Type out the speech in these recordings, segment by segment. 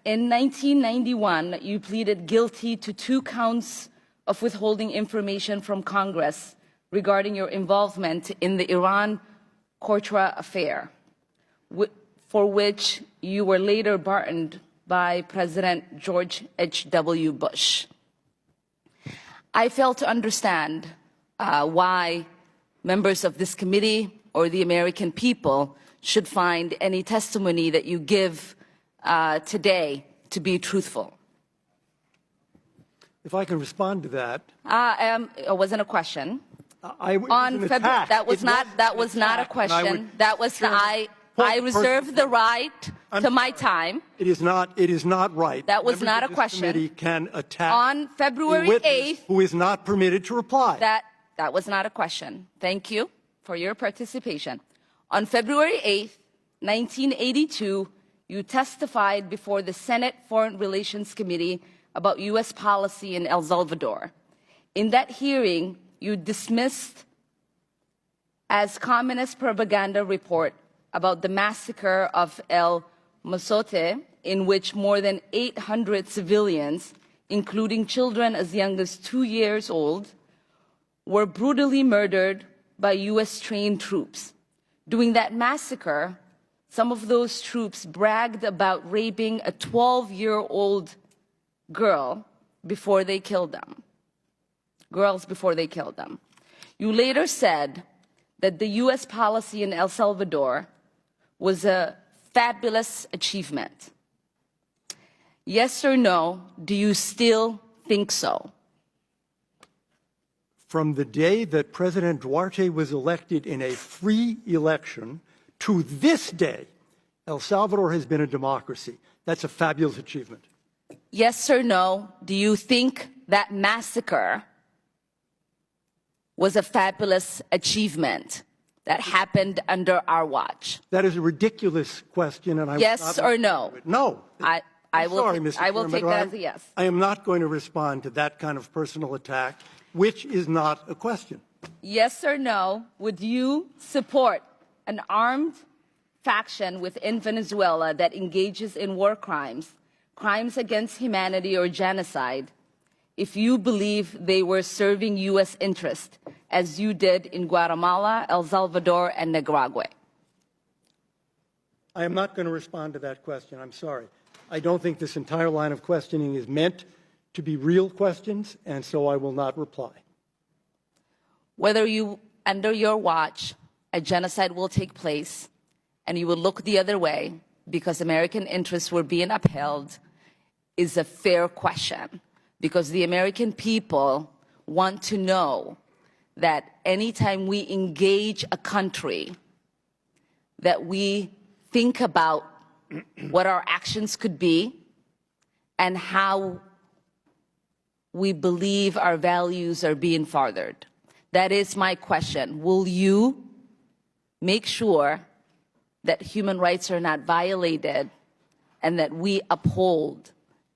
in 1991, you pleaded guilty to 2 counts of withholding information from Congress regarding your involvement in the Iran-Contra affair, for which you were later pardoned by President George H.W. Bush. I fail to understand why members of this committee or the American people should find any testimony that you give today to be truthful. If I can respond to that. It wasn't a question. That was not a question. I reserve the right to my time. It is not right. That was not a question. Committee can attack on February 8th, who is not permitted to reply. That was not a question. Thank you for your participation. On February 8th, 1982, you testified before the Senate Foreign Relations Committee about U.S. policy in El Salvador. In that hearing, you dismissed as communist propaganda report about the massacre of El Mozote, in which more than 800 civilians, including children as young as 2 years old, were brutally murdered by U.S.-trained troops. During that massacre, some of those troops bragged about raping a 12-year-old girl before they killed them. Girls before they killed them. You later said that the U.S. policy in El Salvador was a fabulous achievement. Yes or no, do you still think so? From the day that President Duarte was elected in a free election to this day, El Salvador has been a democracy. That's a fabulous achievement. Yes or no, do you think that massacre was a fabulous achievement that happened under our watch? That is a ridiculous question, and I yes or no? No. I will Chairman, take that as a yes. I am not going to respond to that kind of personal attack, which is not a question. Yes or no, would you support an armed faction within Venezuela that engages in war crimes, crimes against humanity or genocide, if you believe they were serving U.S. interest, as you did in Guatemala, El Salvador, and Nicaragua? I am not going to respond to that question. I'm sorry. I don't think this entire line of questioning is meant to be real questions, and so I will not reply. Whether under your watch, a genocide will take place, and you will look the other way because American interests were being upheld, is a fair question. Because the American people want to know that anytime we engage a country, that we think about what our actions could be and how we believe our values are being furthered. That is my question. Will you make sure that human rights are not violated and that we uphold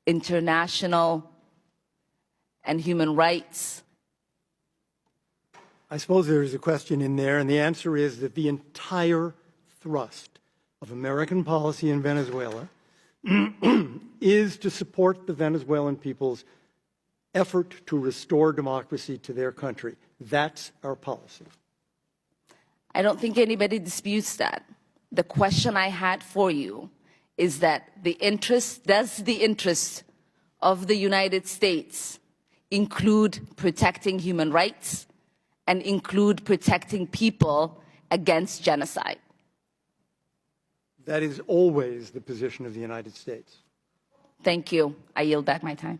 international and human rights? I suppose there is a question in there, and the answer is that the entire thrust of American policy in Venezuela is to support the Venezuelan people's effort to restore democracy to their country. That's our policy. I don't think anybody disputes that. The question I had for you is that does the interest of the United States include protecting human rights and include protecting people against genocide? That is always the position of the United States. Thank you. I yield back my time.